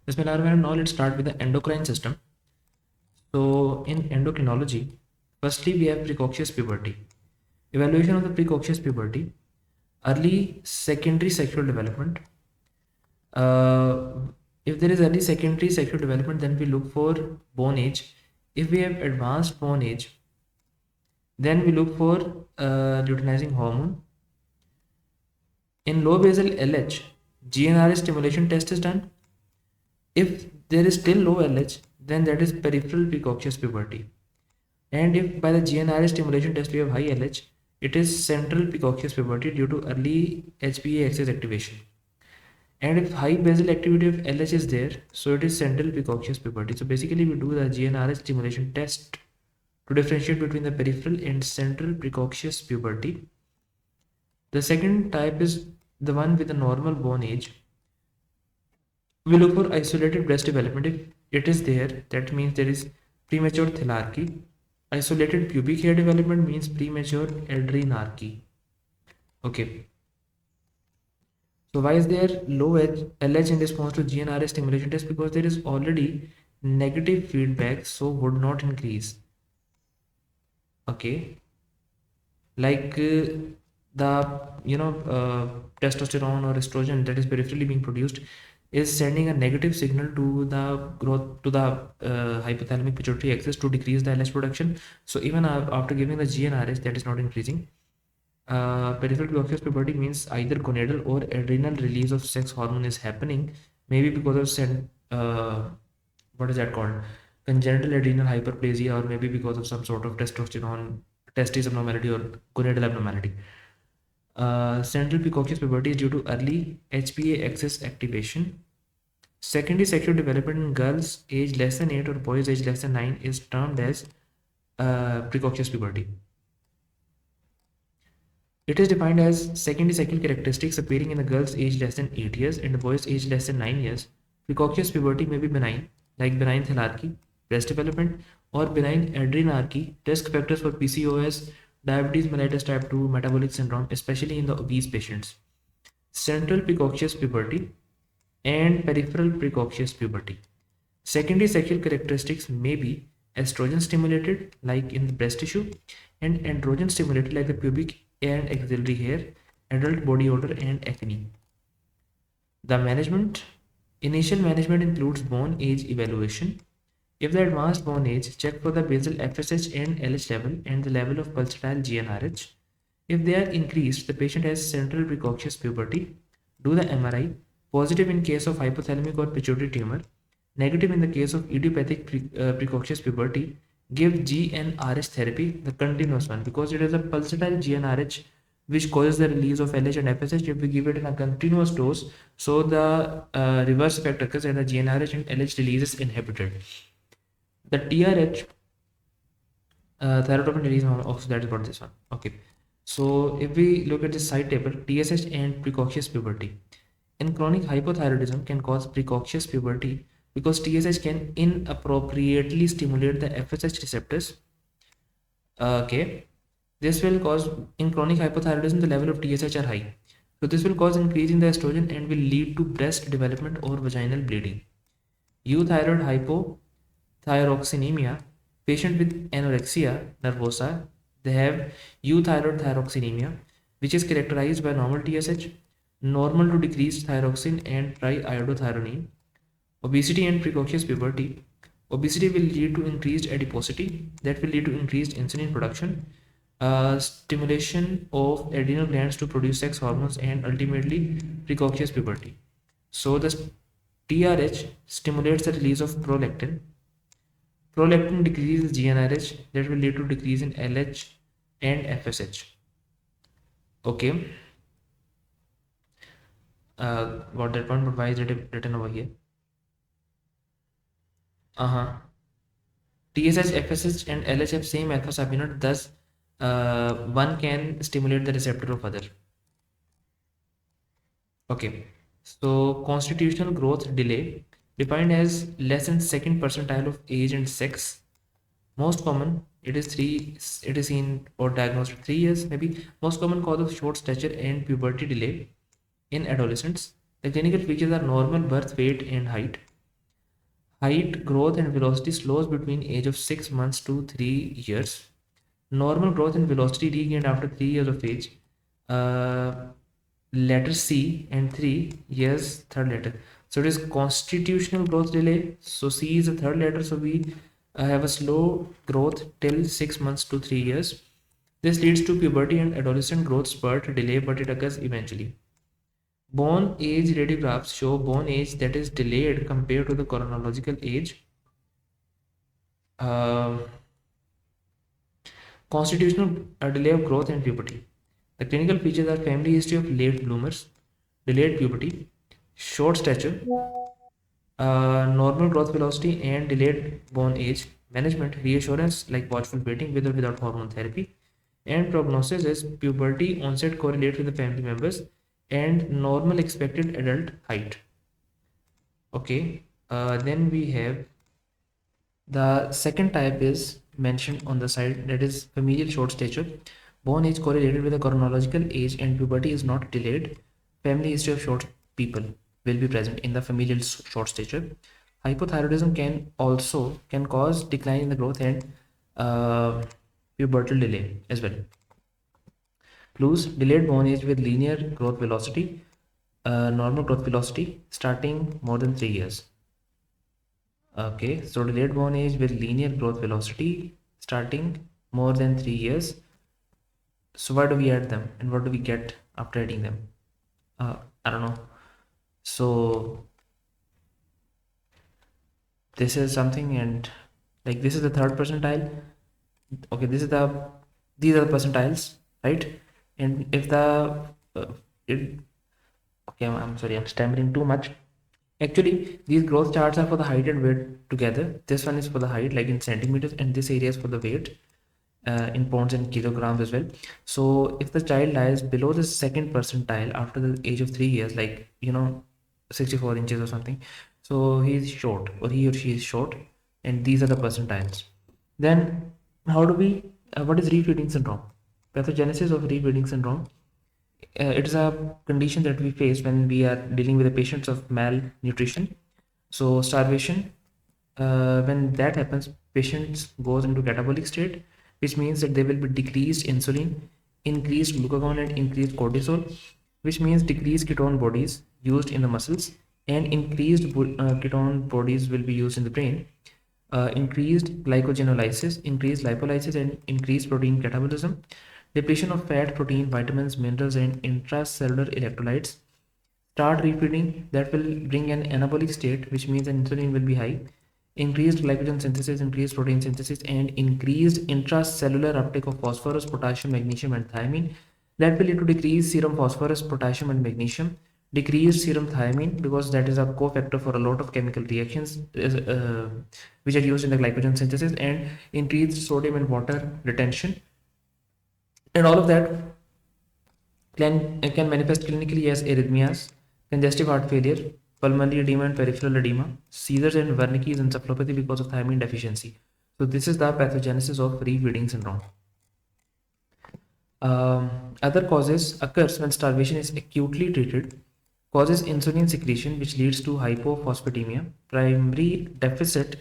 Bismillahirrahmanirrahim. Now let's start with the endocrine system. So in endocrinology, firstly we have precocious puberty. Evaluation of the precocious puberty, early secondary sexual development. Uh, if there is early secondary sexual development, then we look for bone age. If we have advanced bone age, then we look for luteinizing hormone. In low basal LH, GnRH stimulation test is done. If there is still low LH, then that is peripheral precocious puberty. And if by the GnRH stimulation test we have high LH, it is central precocious puberty due to early HPA axis activation. And if high basal activity of LH is there, so it is central precocious puberty. So basically we do the GnRH stimulation test to differentiate between the peripheral and central precocious puberty. The second type is the one with a normal bone age. We look for isolated breast development. If it is there, that means there is premature thelarchy. Isolated pubic hair development means premature adrenarchy. Okay. So why is there low LH in response to GnRH stimulation test? Because there is already negative feedback, so would not increase. Okay. Like the testosterone or estrogen that is peripherally being produced is sending a negative signal to the growth to the hypothalamic pituitary axis to decrease the LH production. So even after giving the GnRH, that is not increasing. Peripheral precocious puberty means either gonadal or adrenal release of sex hormone is happening, maybe because of what is that called, congenital adrenal hyperplasia, or maybe because of some sort of testosterone testis abnormality or gonadal abnormality. Central precocious puberty is due to early HPA axis activation. Secondary sexual development in girls age less than 8 or boys age less than 9 is termed as precocious puberty. It is defined as secondary sexual characteristics appearing in the girls aged less than 8 years and the boys aged less than 9 years. Precocious puberty may be benign, like benign thelarchy, breast development, or benign adrenarchy. Risk factors for PCOS, diabetes mellitus type 2, metabolic syndrome, especially in the obese patients. Central precocious puberty and peripheral precocious puberty. Secondary sexual characteristics may be estrogen stimulated, like in the breast tissue, and androgen stimulated, like the pubic and axillary hair, adult body odor, and acne. The management, initial management includes bone age evaluation. If the advanced bone age, check for the basal FSH and LH level and the level of pulsatile GnRH. If they are increased, the patient has central precocious puberty. Do the MRI. Positive in case of hypothalamic or pituitary tumor. Negative in the case of idiopathic precocious puberty. Give GnRH therapy, the continuous one, because it is a pulsatile GnRH which causes the release of LH and FSH. If we give it in a continuous dose, so the reverse effect occurs and the GnRH and LH release is inhibited. The TRH, thyroid release hormone, that is what this one. Okay. So if we look at the side table, TSH and precocious puberty. In chronic hypothyroidism can cause precocious puberty because TSH can inappropriately stimulate the FSH receptors. Okay. This will cause, in chronic hypothyroidism, the level of TSH are high. So this will cause increase in the estrogen and will lead to breast development or vaginal bleeding. Euthyroid hypothyroxanemia, patient with anorexia nervosa, they have euthyroid thyroxinemia, which is characterized by normal TSH, normal to decreased thyroxine and triiodothyronine. Obesity and precocious puberty. Obesity will lead to increased adiposity, that will lead to increased insulin production, stimulation of adrenal glands to produce sex hormones, and ultimately precocious puberty. So the TRH stimulates the release of prolactin. Prolactin decreases GnRH, that will lead to decrease in LH and FSH. Okay, got that point, but why is it written over here? TSH, FSH, and LH have same alpha subunit, thus one can stimulate the receptor of other. Okay, so constitutional growth delay defined as less than second percentile of age and sex. Most common, it is seen or diagnosed at 3 years maybe. Most common cause of short stature and puberty delay in adolescents. The clinical features are normal birth weight and height. Height, growth, and velocity slows between age of 6 months to 3 years. Normal growth and velocity regained after 3 years of age. Uh, Letter C and 3 years, third letter. So it is constitutional growth delay. So C is the third letter. So we have a slow growth till 6 months to 3 years. This leads to puberty and adolescent growth spurt delay, but it occurs eventually. Born age radiographs show born age that is delayed compared to the chronological age. Uh, Constitutional delay of growth and puberty. The clinical features are family history of late bloomers, delayed puberty, short stature, normal growth velocity, and delayed born age. Management reassurance like watchful waiting with or without hormone therapy. And prognosis is puberty onset correlates with the family members and normal expected adult height. Okay, then we have the second type is mentioned on the side, that is familial short stature. Born age correlated with the chronological age and puberty is not delayed. Family history of short people will be present in the familial short stature. Hypothyroidism can cause decline in the growth and pubertal delay as well. Clues: delayed born age with linear growth velocity, normal growth velocity starting more than 3 years. Okay, so delayed born age with linear growth velocity starting more than 3 years. So why do we add them and what do we get after adding them? I don't know. So this is something, and like this is the third percentile. Okay, these are the percentiles, right? And if the okay, I'm sorry, I'm stammering too much. Actually, these growth charts are for the height and weight together. This one is for the height, like in centimeters, and this area is for the weight in pounds and kilograms as well. So if the child lies below the second percentile after the age of 3 years, like 64 inches or something, so he is short, or he or she is short, and these are the percentiles. Then how do we what is refeeding syndrome? Pathogenesis of refeeding syndrome. It is a condition that we face when we are dealing with the patients of malnutrition. So starvation, when that happens, patients goes into catabolic state, which means that there will be decreased insulin, increased glucagon, and increased cortisol, which means decreased ketone bodies used in the muscles, and increased ketone bodies will be used in the brain. Increased glycogenolysis, increased lipolysis, and increased protein catabolism, depletion of fat, protein, vitamins, minerals, and intracellular electrolytes. Start refeeding, that will bring an anabolic state, which means an insulin will be high. Increased glycogen synthesis, increased protein synthesis, and increased intracellular uptake of phosphorus, potassium, magnesium, and thiamine. That will lead to decreased serum phosphorus, potassium, and magnesium. Decreased serum thiamine, because that is a cofactor for a lot of chemical reactions which are used in the glycogen synthesis, and increased sodium and water retention. And all of that can manifest clinically as arrhythmias, congestive heart failure, pulmonary edema and peripheral edema, seizures, and Wernicke's encephalopathy because of thiamine deficiency. So this is the pathogenesis of refeeding syndrome. Other causes occurs when starvation is acutely treated, causes insulin secretion which leads to hypophosphatemia, primary deficit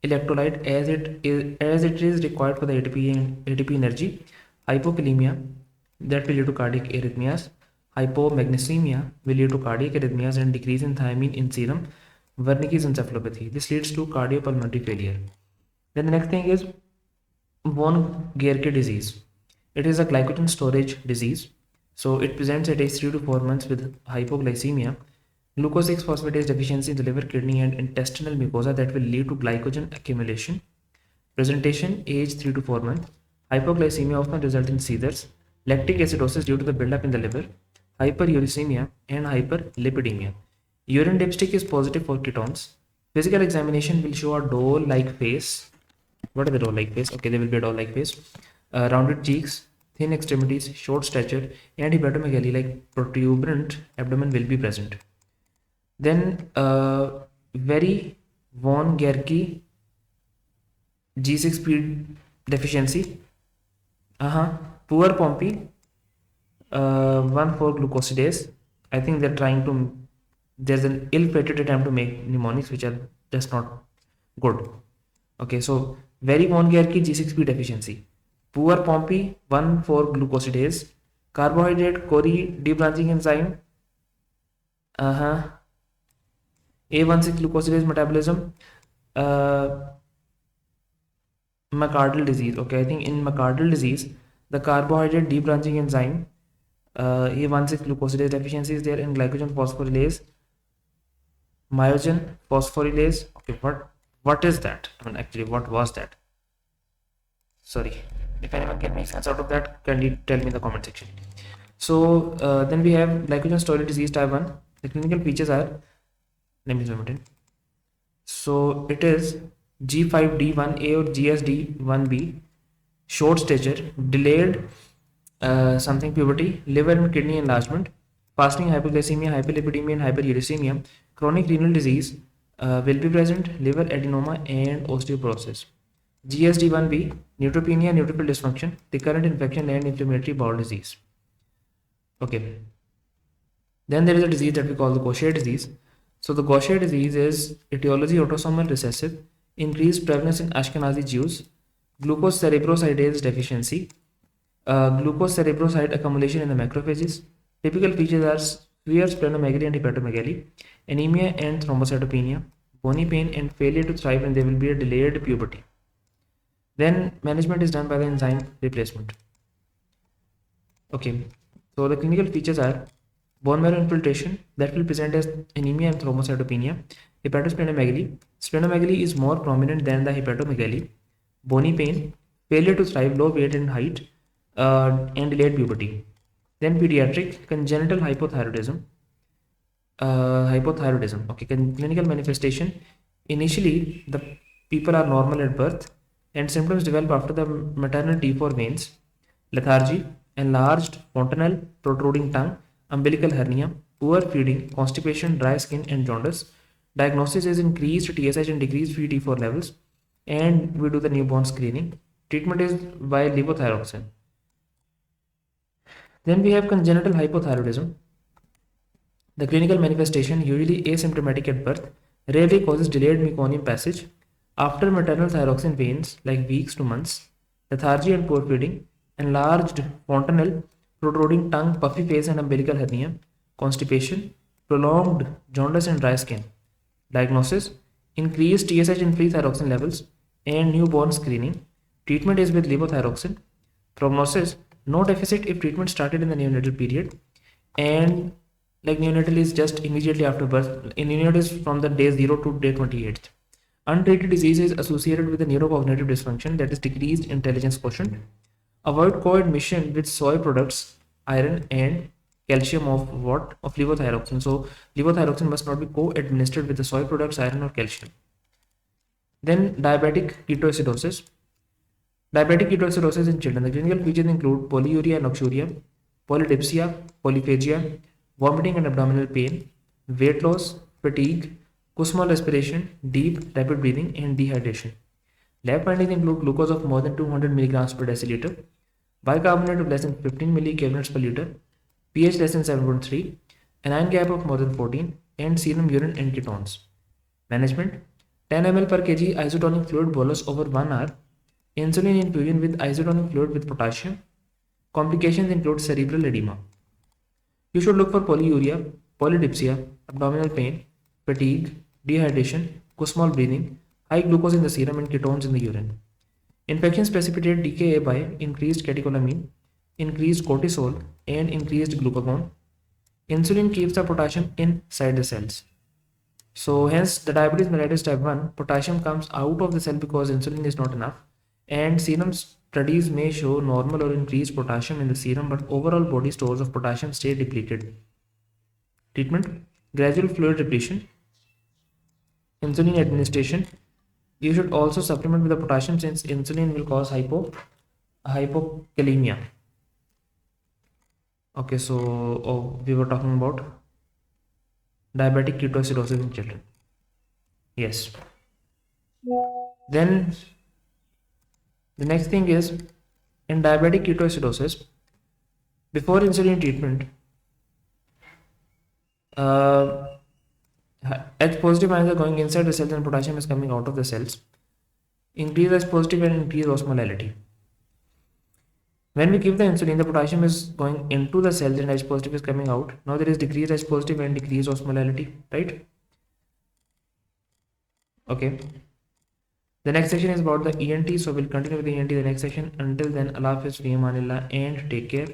electrolyte as it is required for the ATP energy, hypokalemia that will lead to cardiac arrhythmias, hypomagnesemia will lead to cardiac arrhythmias and decrease in thiamine in serum, Wernicke's encephalopathy. This leads to cardiopulmonary failure. Then the next thing is von Gerke disease. It is a glycogen storage disease. So it presents at age 3 to 4 months with hypoglycemia, glucose 6 phosphatase deficiency in the liver, kidney, and intestinal mucosa that will lead to glycogen accumulation. Presentation age 3 to 4 months. Hypoglycemia often result in seizures, lactic acidosis due to the buildup in the liver, hyperuricemia, and hyperlipidemia. Urine dipstick is positive for ketones. Physical examination will show a doll-like face. What are the doll-like face? Okay, there will be a doll-like face. Rounded cheeks, thin extremities, short stature, and hepatomegaly like protuberant abdomen will be present. Then very von Gerke G6P deficiency. Poor Pompey, 1,4-glucosidase. I think they're trying to. There's an ill-fated attempt to make mnemonics which are just not Good. Okay, so very Von-Gerke G6P deficiency. Poor Pompe 1,4-glucosidase. Carbohydrate Cori debranching enzyme. Uh-huh. A16-glucosidase metabolism. Uh, McArdle disease. Okay, I think in McArdle disease, the carbohydrate debranching enzyme A16-glucosidase deficiency is there in glycogen phosphorylase, myogen phosphorylase. Okay, what is that? I mean, actually, what was that? Sorry, if anyone can make sense out of that, can you tell me in the comment section? So then we have glycogen storage disease type 1. The clinical features are, let me zoom it in. So it is G5D1A or GSD1B, short stature, delayed something puberty, liver and kidney enlargement, fasting hypoglycemia, hyperlipidemia, and hyperuricemia, chronic renal disease will be present, liver adenoma, and osteoporosis. GSD1B, neutropenia, neutrophil dysfunction, recurrent infection, and inflammatory bowel disease. Okay. Then there is a disease that we call the Gaucher disease. So the Gaucher disease is etiology autosomal recessive, increased prevalence in Ashkenazi Jews, glucose cerebrosidase deficiency, glucose cerebroside accumulation in the macrophages. Typical features are severe splenomegaly and hepatomegaly, anemia and thrombocytopenia, bony pain, and failure to thrive, and there will be a delayed puberty. Then management is done by the enzyme replacement. Okay, so the clinical features are bone marrow infiltration that will present as anemia and thrombocytopenia, hepatosplenomegaly. Splenomegaly is more prominent than the hepatomegaly, bony pain, failure to thrive, low weight and height, and delayed puberty. Then pediatric congenital hypothyroidism. Okay, clinical manifestation. Initially, the people are normal at birth, and symptoms develop after the maternal T4 veins, lethargy, enlarged fontanelle, protruding tongue, umbilical hernia, poor feeding, constipation, dry skin, and jaundice. Diagnosis is increased TSH and decreased T4 levels, and we do the newborn screening. Treatment is by levothyroxine. Then we have congenital hypothyroidism. The clinical manifestation, usually asymptomatic at birth, rarely causes delayed meconium passage. After maternal thyroxine wanes, like weeks to months, lethargy and poor feeding, enlarged fontanelle, protruding tongue, puffy face and umbilical hernia, constipation, prolonged jaundice and dry skin. Diagnosis, increased TSH and free thyroxine levels, and newborn screening. Treatment is with levothyroxine. Prognosis, no deficit if treatment started in the neonatal period, and like neonatal is just immediately after birth. In neonatal is from the day 0 to day 28. Untreated disease is associated with a neurocognitive dysfunction, that is decreased intelligence quotient. Avoid co-admission with soy products, iron and calcium of what? Of levothyroxine. So levothyroxine must not be co-administered with the soy products, iron or calcium. Then diabetic ketoacidosis. Diabetic ketoacidosis in children. The clinical features include polyuria and oxuria, polydipsia, polyphagia, vomiting and abdominal pain, weight loss, fatigue, Kussmaul respiration, deep, rapid breathing, and dehydration. Lab findings include glucose of more than 200 milligrams per deciliter, bicarbonate of less than 15 millicalorimes per liter, pH less than 7.3, anion gap of more than 14, and serum urine and ketones. Management: 10 ml per kg isotonic fluid bolus over 1 hour, insulin infusion with isotonic fluid with potassium. Complications include cerebral edema. You should look for polyuria, polydipsia, abdominal pain, fatigue, dehydration, Kussmaul breathing, high glucose in the serum and ketones in the urine. Infections precipitate DKA by increased catecholamine, increased cortisol, and increased glucagon. Insulin keeps the potassium inside the cells. So hence the diabetes mellitus type 1, potassium comes out of the cell because insulin is not enough, and serum studies may show normal or increased potassium in the serum, but overall body stores of potassium stay depleted. Treatment: gradual fluid depletion, insulin administration. You should also supplement with the potassium since insulin will cause hypokalemia. Okay, so we were talking about diabetic ketoacidosis in children. Yes. Then the next thing is, in diabetic ketoacidosis, before insulin treatment, H positive ions are going inside the cells and potassium is coming out of the cells. Increase H positive and increase osmolality. When we give the insulin, the potassium is going into the cells and H positive is coming out. Now there is decreased H positive and decreased osmolality, right? Okay. The next section is about the ENT. So we'll continue with the ENT the next section. Until then, Allah Hafiz, fi amanillah, and take care.